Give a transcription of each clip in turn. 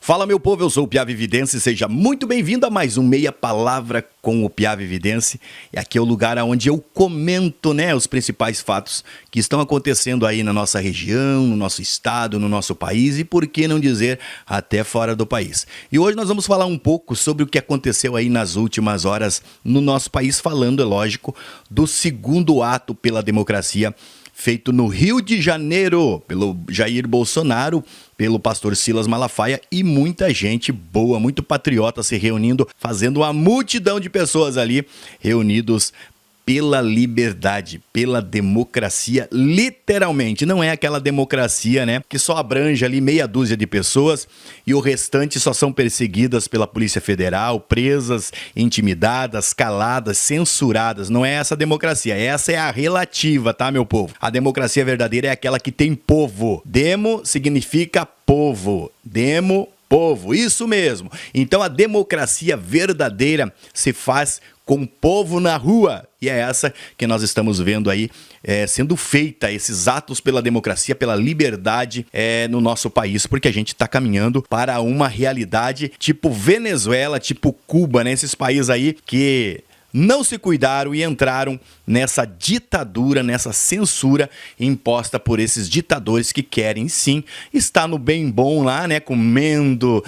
Fala meu povo, eu sou o Piave Vidense, seja muito bem-vindo a mais um Meia Palavra com o Piave Vidense. E aqui é o lugar onde eu comento, os principais fatos que estão acontecendo aí na nossa região, no nosso estado, no nosso país e, por que não dizer, até fora do país. E hoje nós vamos falar um pouco sobre o que aconteceu aí nas últimas horas no nosso país, falando, é lógico, do segundo ato pela democracia feito no Rio de Janeiro, pelo Jair Bolsonaro, pelo pastor Silas Malafaia e muita gente boa, muito patriota se reunindo, fazendo uma multidão de pessoas ali reunidos pela liberdade, pela democracia, literalmente. Não é aquela democracia, que só abrange ali meia dúzia de pessoas e o restante só são perseguidas pela Polícia Federal, presas, intimidadas, caladas, censuradas. Não é essa a democracia, essa é a relativa, tá, meu povo? A democracia verdadeira é aquela que tem povo. Demo significa povo. Demo, povo, isso mesmo. Então a democracia verdadeira se faz com o povo na rua. E é essa que nós estamos vendo aí sendo feita, esses atos pela democracia, pela liberdade no nosso país, porque a gente está caminhando para uma realidade tipo Venezuela, tipo Cuba, esses países aí que não se cuidaram e entraram nessa ditadura, nessa censura imposta por esses ditadores que querem sim estar no bem bom lá, comendo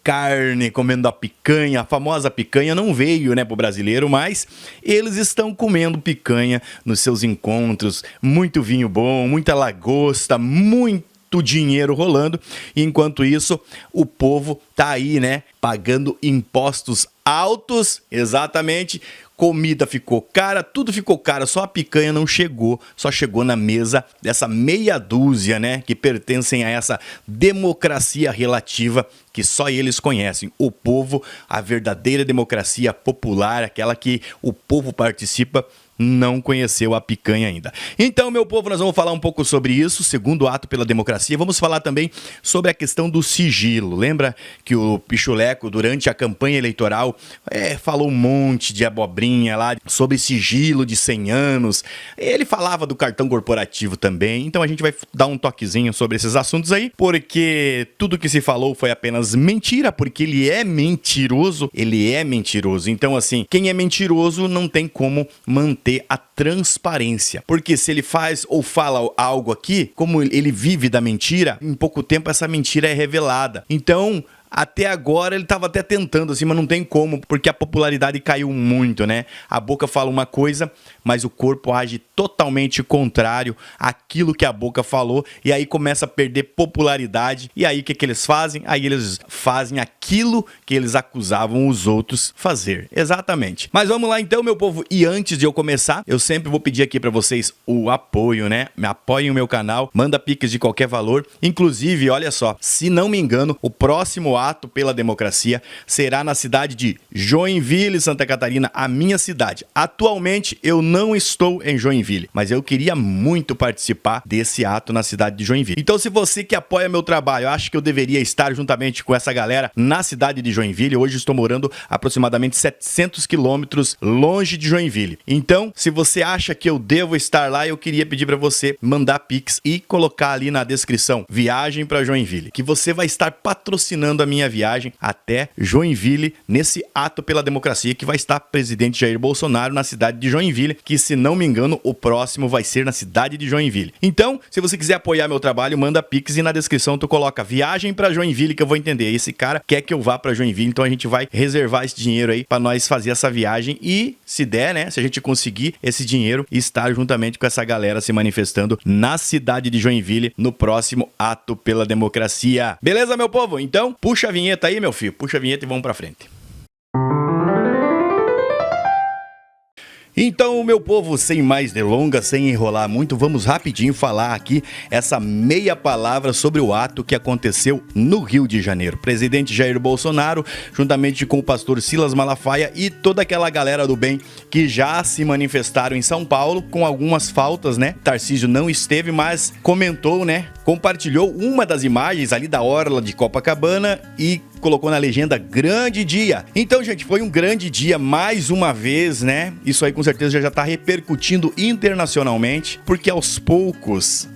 carne, comendo a picanha, a famosa picanha não veio, pro brasileiro, mas eles estão comendo picanha nos seus encontros, muito vinho bom, muita lagosta, muito dinheiro rolando, e enquanto isso o povo tá aí, pagando impostos altos, exatamente, comida ficou cara, tudo ficou caro, só a picanha não chegou, só chegou na mesa dessa meia dúzia, que pertencem a essa democracia relativa que só eles conhecem. O povo, a verdadeira democracia popular, aquela que o povo participa, não conheceu a picanha ainda. Então, meu povo, nós vamos falar um pouco sobre isso, segundo ato pela democracia. Vamos falar também sobre a questão do sigilo. Lembra que o Pichuleco, durante a campanha eleitoral, falou um monte de abobrinha lá sobre sigilo de 100 anos. Ele falava do cartão corporativo também. Então, a gente vai dar um toquezinho sobre esses assuntos aí, porque tudo que se falou foi apenas mentira, porque ele é mentiroso. Ele é mentiroso. Então, assim, quem é mentiroso não tem como manter a transparência, porque se ele faz ou fala algo aqui, como ele vive da mentira, em pouco tempo essa mentira é revelada. Então, até agora ele estava até tentando assim, mas não tem como, porque a popularidade caiu muito, A boca fala uma coisa, mas o corpo age totalmente contrário àquilo que a boca falou, e aí começa a perder popularidade. E aí o que eles fazem? Aí eles fazem aquilo que eles acusavam os outros fazer. Exatamente. Mas vamos lá então, meu povo, e antes de eu começar, eu sempre vou pedir aqui para vocês o apoio, Me apoiem o meu canal, manda pix de qualquer valor. Inclusive, olha só, se não me engano, o próximo ato pela democracia será na cidade de Joinville, Santa Catarina, a minha cidade. Atualmente eu não estou em Joinville, mas eu queria muito participar desse ato na cidade de Joinville. Então, se você que apoia meu trabalho acha que eu deveria estar juntamente com essa galera na cidade de Joinville, hoje estou morando aproximadamente 700 quilômetros longe de Joinville. Então, se você acha que eu devo estar lá, eu queria pedir para você mandar pix e colocar ali na descrição viagem para Joinville, que você vai estar patrocinando a minha viagem até Joinville, nesse ato pela democracia que vai estar presidente Jair Bolsonaro na cidade de Joinville, que se não me engano o próximo vai ser na cidade de Joinville. Então, se você quiser apoiar meu trabalho, manda pix e na descrição tu coloca viagem para Joinville, que eu vou entender. Esse cara quer que eu vá para Joinville, então a gente vai reservar esse dinheiro aí para nós fazer essa viagem e, se der, se a gente conseguir esse dinheiro, estar juntamente com essa galera se manifestando na cidade de Joinville no próximo ato pela democracia. Beleza, meu povo? Então, puxa a vinheta aí, meu filho. Puxa a vinheta e vamos pra frente. Então, meu povo, sem mais delongas, sem enrolar muito, vamos rapidinho falar aqui essa meia palavra sobre o ato que aconteceu no Rio de Janeiro. Presidente Jair Bolsonaro, juntamente com o pastor Silas Malafaia e toda aquela galera do bem que já se manifestaram em São Paulo com algumas faltas, Tarcísio não esteve, mas comentou, compartilhou uma das imagens ali da orla de Copacabana e colocou na legenda grande dia. Então, gente, foi um grande dia mais uma vez, né? Isso aí com certeza já tá repercutindo internacionalmente, porque aos poucos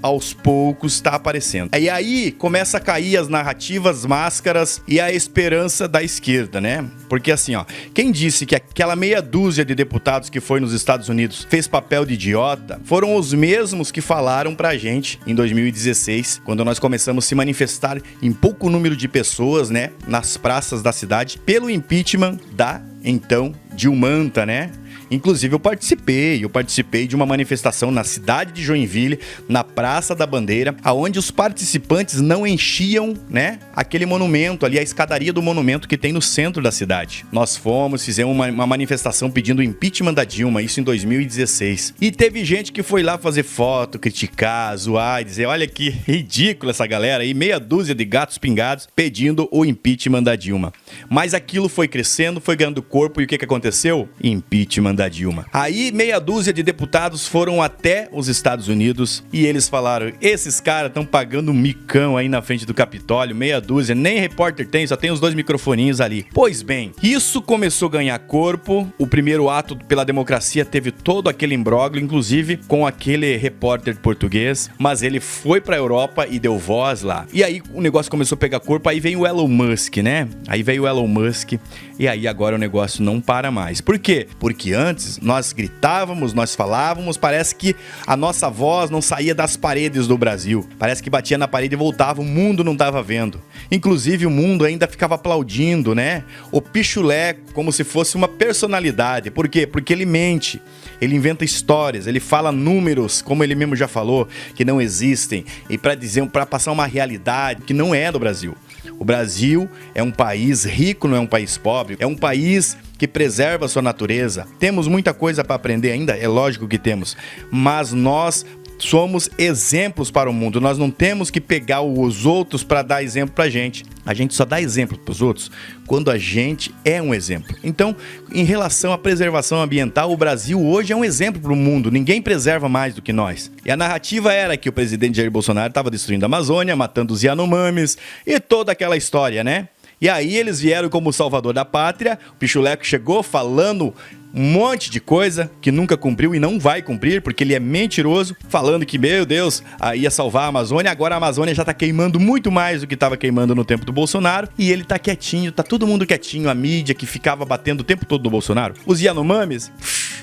tá aparecendo. E aí começa a cair as narrativas, máscaras e a esperança da esquerda, né? Porque assim, ó, quem disse que aquela meia dúzia de deputados que foi nos Estados Unidos fez papel de idiota, foram os mesmos que falaram pra gente em 2016, quando nós começamos a se manifestar em pouco número de pessoas, né, nas praças da cidade, pelo impeachment da, então, Dilmanta, né? Inclusive eu participei de uma manifestação na cidade de Joinville, na Praça da Bandeira, aonde os participantes não enchiam, né, aquele monumento ali, a escadaria do monumento que tem no centro da cidade. Nós fizemos uma manifestação pedindo o impeachment da Dilma, isso em 2016. E teve gente que foi lá fazer foto, criticar, zoar e dizer, olha que ridículo essa galera aí, meia dúzia de gatos pingados pedindo o impeachment da Dilma. Mas aquilo foi crescendo, foi ganhando corpo e o que aconteceu? Impeachment da Dilma. Aí meia dúzia de deputados foram até os Estados Unidos e eles falaram, esses caras estão pagando um micão aí na frente do Capitólio, meia dúzia, nem repórter tem, só tem os 2 microfoninhos ali. Pois bem, isso começou a ganhar corpo, o primeiro ato pela democracia teve todo aquele imbróglio, inclusive com aquele repórter português, mas ele foi pra Europa e deu voz lá. E aí o negócio começou a pegar corpo, aí veio o Elon Musk, né? Aí veio o Elon Musk e aí agora o negócio não para mais. Por quê? Porque antes nós gritávamos, nós falávamos, parece que a nossa voz não saía das paredes do Brasil. Parece que batia na parede e voltava, o mundo não estava vendo. Inclusive o mundo ainda ficava aplaudindo, né? O Pichuleco, como se fosse uma personalidade. Por quê? Porque ele mente, ele inventa histórias, ele fala números, como ele mesmo já falou, que não existem, e para passar uma realidade que não é do Brasil. O Brasil é um país rico, não é um país pobre, é um país que preserva a sua natureza. Temos muita coisa para aprender ainda, é lógico que temos, mas nós somos exemplos para o mundo. Nós não temos que pegar os outros para dar exemplo para a gente só dá exemplo para os outros quando a gente é um exemplo. Então, em relação à preservação ambiental, o Brasil hoje é um exemplo para o mundo. Ninguém preserva mais do que nós. E a narrativa era que o presidente Jair Bolsonaro estava destruindo a Amazônia, matando os Yanomamis e toda aquela história, né? E aí eles vieram como salvador da pátria, o Pichuleco chegou falando um monte de coisa que nunca cumpriu e não vai cumprir, porque ele é mentiroso, falando que, meu Deus, ia salvar a Amazônia, agora a Amazônia já tá queimando muito mais do que tava queimando no tempo do Bolsonaro, e ele tá quietinho, tá todo mundo quietinho, a mídia que ficava batendo o tempo todo no Bolsonaro. Os Yanomamis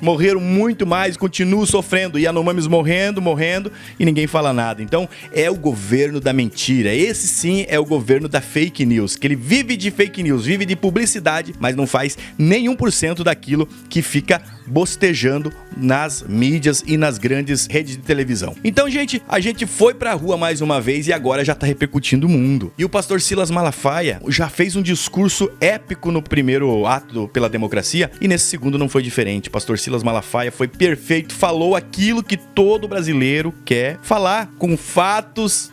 morreram muito mais, continuam sofrendo, Yanomamis morrendo, e ninguém fala nada. Então, é o governo da mentira, esse sim é o governo da fake news, que ele vive de fake news, vive de publicidade, mas não faz nem 1% daquilo que fica bostejando nas mídias e nas grandes redes de televisão. Então, gente, a gente foi pra rua mais uma vez e agora já tá repercutindo o mundo. E o pastor Silas Malafaia já fez um discurso épico no primeiro ato pela democracia e nesse segundo não foi diferente. O pastor Silas Malafaia foi perfeito, falou aquilo que todo brasileiro quer falar, com fatos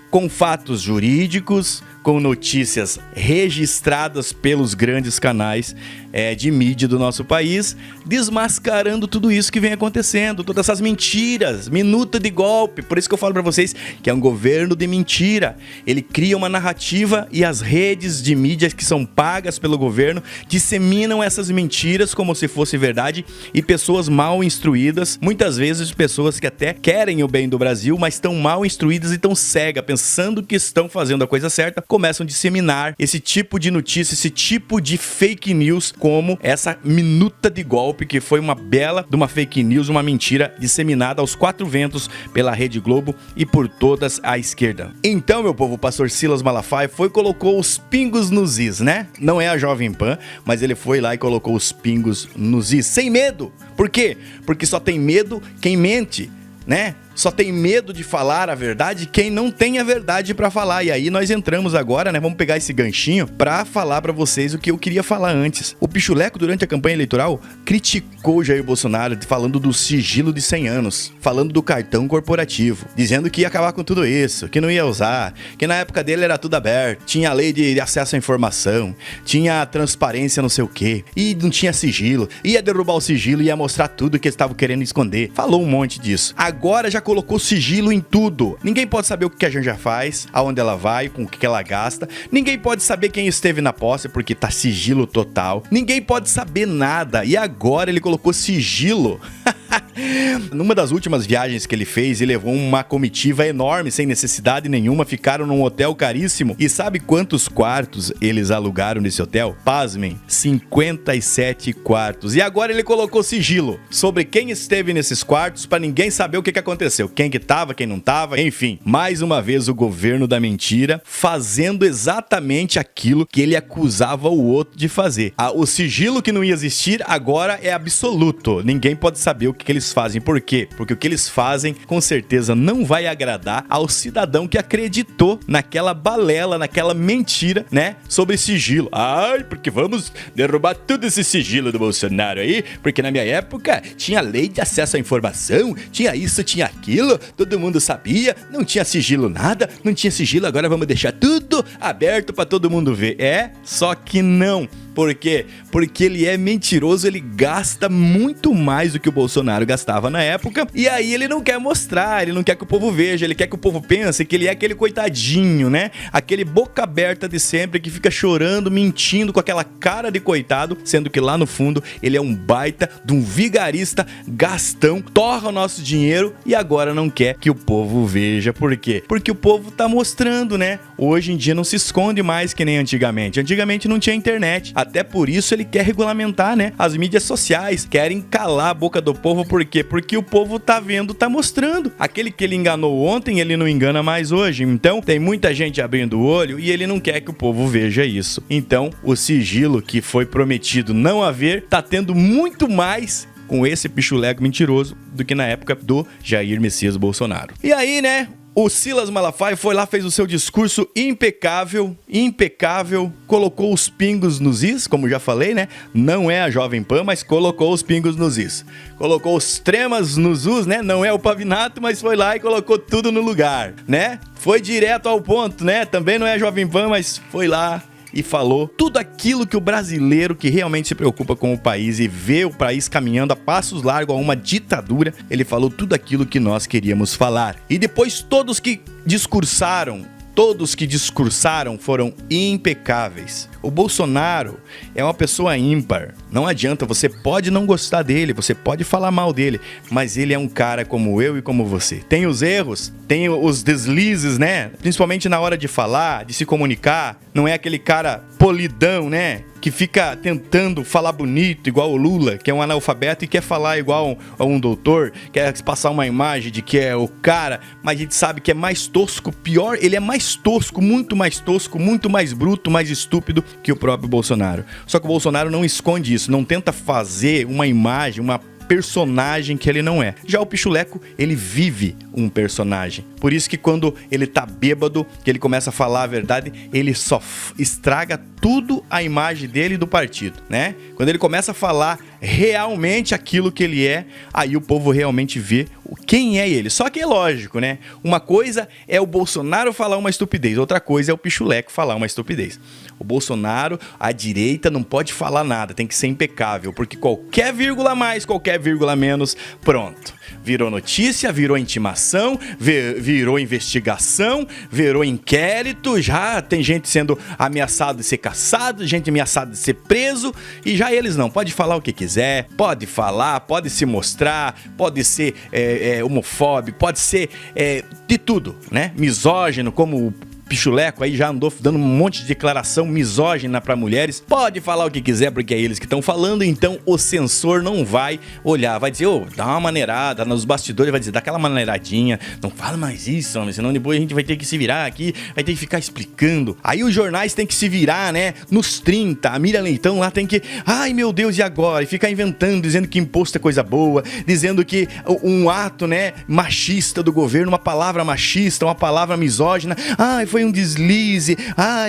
jurídicos, com notícias registradas pelos grandes canais de mídia do nosso país, desmascarando tudo isso que vem acontecendo, todas essas mentiras, minuta de golpe. Por isso que eu falo pra vocês que é um governo de mentira. Ele cria uma narrativa e as redes de mídia que são pagas pelo governo disseminam essas mentiras como se fosse verdade, e pessoas mal instruídas, muitas vezes pessoas que até querem o bem do Brasil, mas estão mal instruídas e estão cegas, pensando que estão fazendo a coisa certa, começam a disseminar esse tipo de notícia, esse tipo de fake news, como essa minuta de golpe, que foi uma bela de uma fake news, uma mentira disseminada aos 4 ventos pela Rede Globo e por toda a esquerda. Então, meu povo, o pastor Silas Malafaia colocou os pingos nos is, né? Não é a Jovem Pan, mas ele foi lá e colocou os pingos nos is, sem medo. Por quê? Porque só tem medo quem mente, né? Só tem medo de falar a verdade quem não tem a verdade pra falar. E aí nós entramos agora, né? Vamos pegar esse ganchinho pra falar pra vocês o que eu queria falar antes. O Pichuleco, durante a campanha eleitoral, criticou Jair Bolsonaro, falando do sigilo de 100 anos, falando do cartão corporativo, dizendo que ia acabar com tudo isso, que não ia usar, que na época dele era tudo aberto, tinha a lei de acesso à informação, tinha transparência não sei o quê, e não tinha sigilo, ia derrubar o sigilo e ia mostrar tudo que eles estavam querendo esconder. Falou um monte disso. Agora já colocou sigilo em tudo. Ninguém pode saber o que a Janja faz, aonde ela vai, com o que ela gasta. Ninguém pode saber quem esteve na posse, porque tá sigilo total. Ninguém pode saber nada. E agora ele colocou sigilo. Numa das últimas viagens que ele fez, ele levou uma comitiva enorme, sem necessidade nenhuma, ficaram num hotel caríssimo. E sabe quantos quartos eles alugaram nesse hotel? Pasmem, 57 quartos. E agora ele colocou sigilo sobre quem esteve nesses quartos para ninguém saber o que aconteceu. Quem que tava, quem não tava, enfim. Mais uma vez o governo da mentira fazendo exatamente aquilo que ele acusava o outro de fazer. O sigilo que não ia existir agora é absoluto. Ninguém pode saber o que eles fazem. Por quê? Porque o que eles fazem com certeza não vai agradar ao cidadão que acreditou naquela balela, naquela mentira, né? Sobre sigilo. Ai, porque vamos derrubar tudo esse sigilo do Bolsonaro aí, porque na minha época tinha lei de acesso à informação, tinha isso, tinha aquilo, todo mundo sabia, não tinha sigilo nada, não tinha sigilo, agora vamos deixar tudo aberto pra todo mundo ver. Só que não. Por quê? Porque ele é mentiroso, ele gasta muito mais do que o Bolsonaro gastava na época, e aí ele não quer mostrar, ele não quer que o povo veja, ele quer que o povo pense que ele é aquele coitadinho, né? Aquele boca aberta de sempre que fica chorando, mentindo com aquela cara de coitado, sendo que lá no fundo ele é um baita de um vigarista, gastão, torra o nosso dinheiro e agora não quer que o povo veja. Por quê? Porque o povo tá mostrando, né? Hoje em dia não se esconde mais que nem antigamente. Antigamente não tinha internet. Até por isso ele quer regulamentar, né? As mídias sociais querem calar a boca do povo. Por quê? Porque o povo tá vendo, tá mostrando. Aquele que ele enganou ontem, ele não engana mais hoje. Então, tem muita gente abrindo o olho e ele não quer que o povo veja isso. Então, o sigilo que foi prometido não haver, tá tendo muito mais com esse pichuleco mentiroso do que na época do Jair Messias Bolsonaro. E aí, né? O Silas Malafaia foi lá, fez o seu discurso impecável, colocou os pingos nos is, como já falei, né? Não é a Jovem Pan, mas colocou os pingos nos is. Colocou os tremas nos us, né? Não é o Pavinato, mas foi lá e colocou tudo no lugar, né? Foi direto ao ponto, né? Também não é a Jovem Pan, mas foi lá e falou tudo aquilo que o brasileiro que realmente se preocupa com o país e vê o país caminhando a passos largos a uma ditadura, ele falou tudo aquilo que nós queríamos falar. E depois todos que discursaram foram impecáveis. O Bolsonaro é uma pessoa ímpar. Não adianta, você pode não gostar dele, você pode falar mal dele, mas ele é um cara como eu e como você. Tem os erros, tem os deslizes, né? Principalmente na hora de falar, de se comunicar. Não é aquele cara polidão, né? Que fica tentando falar bonito, igual o Lula, que é um analfabeto e quer falar igual a um doutor, quer passar uma imagem de que é o cara, mas a gente sabe que é mais tosco, pior, ele é mais tosco, muito mais bruto, mais estúpido que o próprio Bolsonaro. Só que o Bolsonaro não esconde isso, não tenta fazer uma imagem, uma personagem que ele não é. Já o Pichuleco, ele vive um personagem. Por isso que quando ele tá bêbado, que ele começa a falar a verdade, ele só estraga tudo a imagem dele e do partido, né? Quando ele começa a falar realmente aquilo que ele é, aí o povo realmente vê quem é ele. Só que é lógico, né? Uma coisa é o Bolsonaro falar uma estupidez, outra coisa é o Pichuleco falar uma estupidez. O Bolsonaro, a direita, não pode falar nada, tem que ser impecável, porque qualquer vírgula mais, qualquer vírgula menos, pronto. Virou notícia, virou intimação, virou investigação, virou inquérito, já tem gente sendo ameaçada de ser caçado, gente ameaçada de ser preso, e já eles não, pode falar o que quiser, pode falar, pode se mostrar, pode ser homofóbico, pode ser de tudo, né? Misógino, como o Pichuleco aí já andou dando um monte de declaração misógina para mulheres. Pode falar o que quiser porque é eles que estão falando, então o censor não vai olhar, vai dizer, dá uma maneirada nos bastidores, vai dizer, dá aquela maneiradinha, não fala mais isso, homem, senão depois a gente vai ter que se virar aqui, vai ter que ficar explicando. Aí os jornais têm que se virar, né, nos 30, a Miriam Leitão lá tem que, ai meu Deus, e agora? E ficar inventando, dizendo que imposto é coisa boa, dizendo que um ato, né, machista do governo, uma palavra machista, uma palavra misógina, ai, foi um deslize,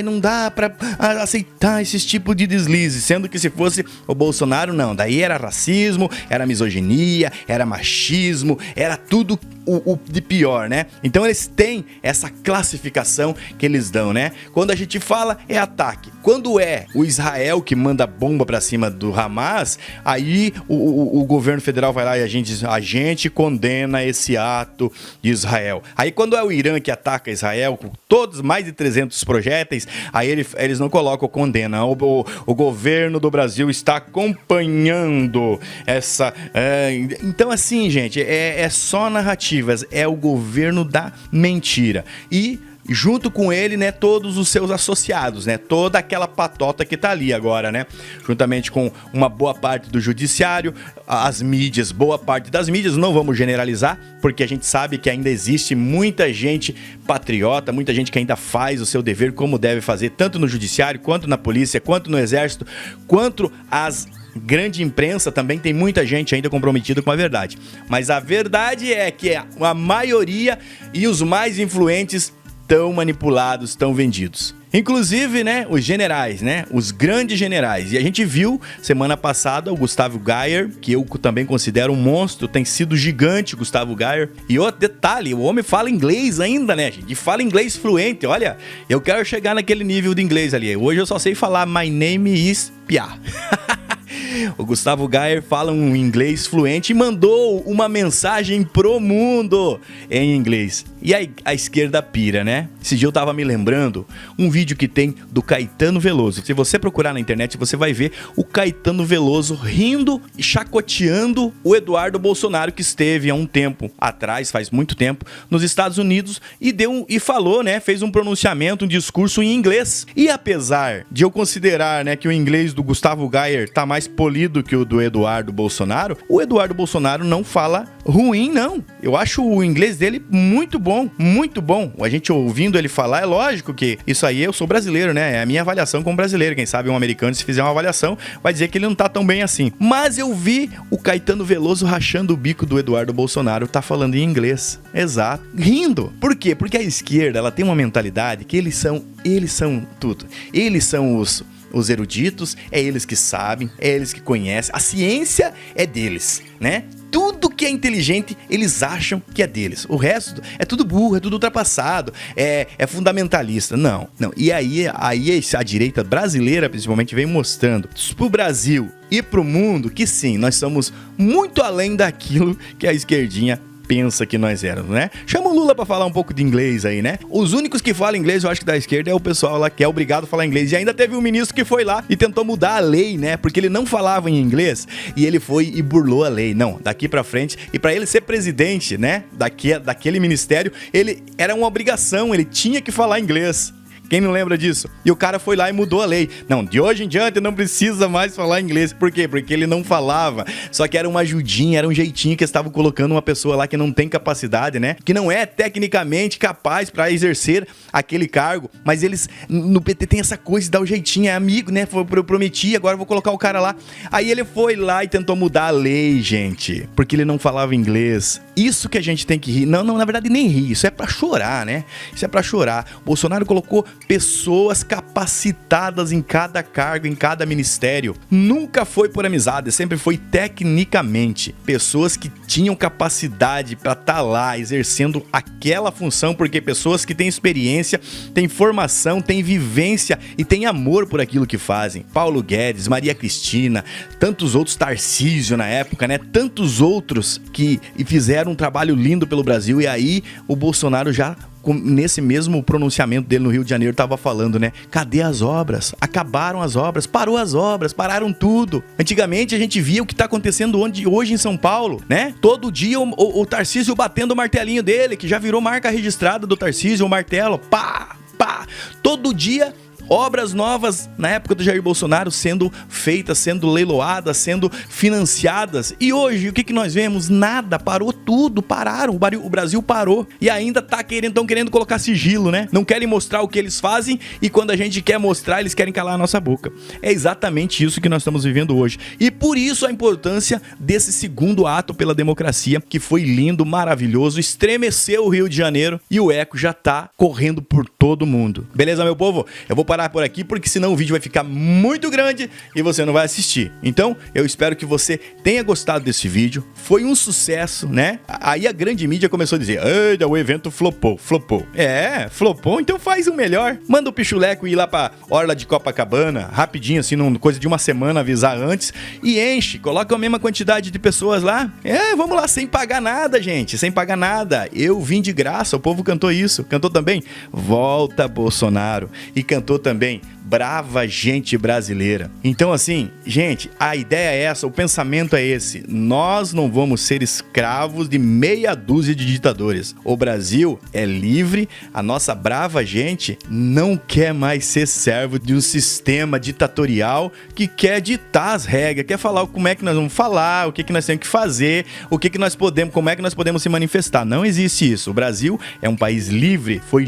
não dá pra aceitar esse tipo de deslize, sendo que se fosse o Bolsonaro, não, daí era racismo, era misoginia, era machismo, era tudo o de pior, né? Então eles têm essa classificação que eles dão, né? Quando a gente fala, é ataque. Quando é o Israel que manda bomba pra cima do Hamas, aí o governo federal vai lá e a gente condena esse ato de Israel. Aí quando é o Irã que ataca Israel com todos mais de 300 projéteis, aí eles não colocam condena. O governo do Brasil está acompanhando essa... Então assim, gente, é só narrativas, é o governo da mentira. E junto com ele, né, todos os seus associados, né, toda aquela patota que tá ali agora, né, juntamente com uma boa parte do judiciário, as mídias, boa parte das mídias, não vamos generalizar, porque a gente sabe que ainda existe muita gente patriota, muita gente que ainda faz o seu dever como deve fazer, tanto no judiciário, quanto na polícia, quanto no exército, quanto as grande imprensa, também tem muita gente ainda comprometida com a verdade. Mas a verdade é que a maioria e os mais influentes tão manipulados, tão vendidos. Inclusive, né, os generais, né, os grandes generais. E a gente viu semana passada o Gustavo Geyer, que eu também considero um monstro, tem sido gigante o Gustavo Geyer. E outro detalhe, o homem fala inglês ainda, né, gente? E fala inglês fluente. Olha, eu quero chegar naquele nível de inglês ali. Hoje eu só sei falar My name is Pia. O Gustavo Geyer fala um inglês fluente e mandou uma mensagem pro mundo em inglês. E aí a esquerda pira, né? Esse dia eu tava me lembrando um vídeo que tem do Caetano Veloso. Se você procurar na internet, você vai ver o Caetano Veloso rindo e chacoteando o Eduardo Bolsonaro, que esteve há um tempo atrás, faz muito tempo, nos Estados Unidos e falou, né? Fez um pronunciamento, um discurso em inglês. E apesar de eu considerar, né, que o inglês do Gustavo Geyer tá mais polido que o do Eduardo Bolsonaro, o Eduardo Bolsonaro não fala ruim, não. Eu acho o inglês dele muito bom, muito bom. A gente ouvindo ele falar, é lógico que isso aí eu sou brasileiro, né? É a minha avaliação como brasileiro. Quem sabe um americano, se fizer uma avaliação, vai dizer que ele não tá tão bem assim. Mas eu vi o Caetano Veloso rachando o bico do Eduardo Bolsonaro, tá falando em inglês. Exato. Rindo. Por quê? Porque a esquerda, ela tem uma mentalidade que eles são tudo. Eles são os eruditos, é eles que sabem, é eles que conhecem, a ciência é deles, né? Tudo que é inteligente, eles acham que é deles. O resto é tudo burro, é tudo ultrapassado, é fundamentalista. Não. E aí a direita brasileira, principalmente, vem mostrando pro Brasil e pro mundo que sim, nós somos muito além daquilo que a esquerdinha pensa que nós éramos, né? Chama o Lula pra falar um pouco de inglês aí, né? Os únicos que falam inglês, eu acho que da esquerda, é o pessoal lá que é obrigado a falar inglês. E ainda teve um ministro que foi lá e tentou mudar a lei, né? Porque ele não falava em inglês e ele foi e burlou a lei. Não, daqui pra frente. E pra ele ser presidente, né? Daquele ministério, ele era uma obrigação, ele tinha que falar inglês. Quem não lembra disso? E o cara foi lá e mudou a lei. Não, de hoje em diante não precisa mais falar inglês. Por quê? Porque ele não falava. Só que era uma ajudinha, era um jeitinho que estavam colocando uma pessoa lá que não tem capacidade, né? Que não é tecnicamente capaz para exercer aquele cargo. Mas eles, no PT, tem essa coisa de dar o jeitinho. É amigo, né? Eu prometi, agora eu vou colocar o cara lá. Aí ele foi lá e tentou mudar a lei, gente. Porque ele não falava inglês. Isso que a gente tem que rir. Não, na verdade nem rir. Isso é pra chorar, né? Isso é pra chorar. Bolsonaro colocou pessoas capacitadas em cada cargo, em cada ministério. Nunca foi por amizade, sempre foi tecnicamente. Pessoas que tinham capacidade para estar lá exercendo aquela função, porque pessoas que têm experiência, têm formação, têm vivência e têm amor por aquilo que fazem. Paulo Guedes, Maria Cristina, tantos outros, Tarcísio na época, né? Tantos outros que fizeram um trabalho lindo pelo Brasil. E aí o Bolsonaro já, nesse mesmo pronunciamento dele no Rio de Janeiro, tava falando, né? Cadê as obras? Acabaram as obras, parou as obras, pararam tudo. Antigamente a gente via o que tá acontecendo hoje em São Paulo, né? Todo dia o Tarcísio batendo o martelinho dele, que já virou marca registrada do Tarcísio, o martelo, pá, pá. Todo dia obras novas na época do Jair Bolsonaro sendo feitas, sendo leiloadas, sendo financiadas. E hoje, o que nós vemos? Nada, parou tudo, pararam, o Brasil parou. E ainda estão querendo colocar sigilo, né? Não querem mostrar o que eles fazem e quando a gente quer mostrar, eles querem calar a nossa boca. É exatamente isso que nós estamos vivendo hoje. E por isso a importância desse segundo ato pela democracia, que foi lindo, maravilhoso, estremeceu o Rio de Janeiro e o eco já tá correndo por todo mundo. Beleza, meu povo? Eu vou parar parar por aqui, porque senão o vídeo vai ficar muito grande e você não vai assistir. Então, eu espero que você tenha gostado desse vídeo. Foi um sucesso, né? Aí a grande mídia começou a dizer: "Eita, o evento flopou". Flopou, então faz o melhor. Manda o Pichuleco ir lá pra orla de Copacabana, rapidinho, assim, coisa de uma semana, avisar antes, e enche, coloca a mesma quantidade de pessoas lá. Vamos lá, sem pagar nada, gente, sem pagar nada. Eu vim de graça, o povo cantou isso. Cantou também Volta Bolsonaro. E cantou também Brava Gente Brasileira. Então, assim, gente, a ideia é essa, o pensamento é esse. Nós não vamos ser escravos de meia dúzia de ditadores. O Brasil é livre, a nossa brava gente não quer mais ser servo de um sistema ditatorial que quer ditar as regras, quer falar como é que nós vamos falar, o que nós temos que fazer, como é que nós podemos se manifestar. Não existe isso. O Brasil é um país livre, foi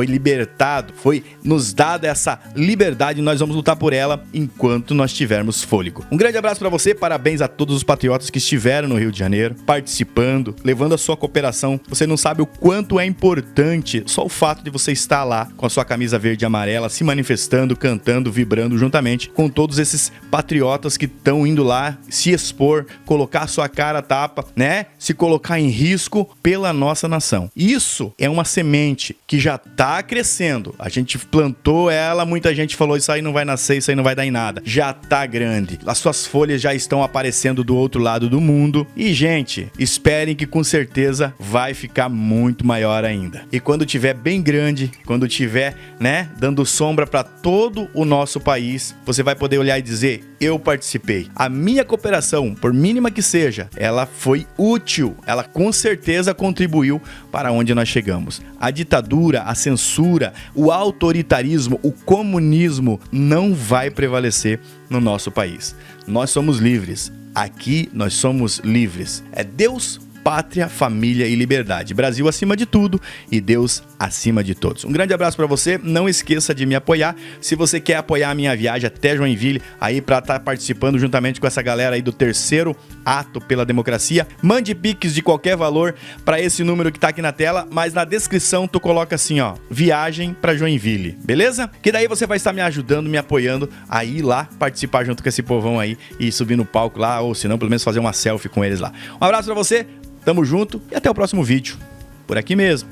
libertado, foi nos dada essa liberdade e nós vamos lutar por ela enquanto nós tivermos fôlego. Um grande abraço para você, parabéns a todos os patriotas que estiveram no Rio de Janeiro, participando, levando a sua cooperação. Você não sabe o quanto é importante só o fato de você estar lá com a sua camisa verde e amarela, se manifestando, cantando, vibrando juntamente com todos esses patriotas que estão indo lá se expor, colocar a sua cara a tapa, né? Se colocar em risco pela nossa nação. Isso é uma semente que já tá crescendo. A gente plantou ela, muita gente falou: isso aí não vai nascer, isso aí não vai dar em nada. Já tá grande. As suas folhas já estão aparecendo do outro lado do mundo. E, gente, esperem que com certeza vai ficar muito maior ainda. E quando tiver bem grande, quando tiver, né, dando sombra para todo o nosso país, você vai poder olhar e dizer: eu participei. A minha cooperação, por mínima que seja, ela foi útil. Ela com certeza contribuiu para onde nós chegamos. A ditadura, a censura, o autoritarismo, o comunismo não vai prevalecer no nosso país. Nós somos livres. Aqui nós somos livres. É Deus, pátria, família e liberdade. Brasil acima de tudo e Deus acima de todos. Um grande abraço para você. Não esqueça de me apoiar. Se você quer apoiar a minha viagem até Joinville, aí para estar participando juntamente com essa galera aí do terceiro ato pela democracia, mande pix de qualquer valor para esse número que tá aqui na tela, mas na descrição tu coloca assim, ó, viagem para Joinville, beleza? Que daí você vai estar me ajudando, me apoiando a ir lá participar junto com esse povão aí e subir no palco lá, ou se não, pelo menos fazer uma selfie com eles lá. Um abraço para você. Tamo junto e até o próximo vídeo. Por aqui mesmo.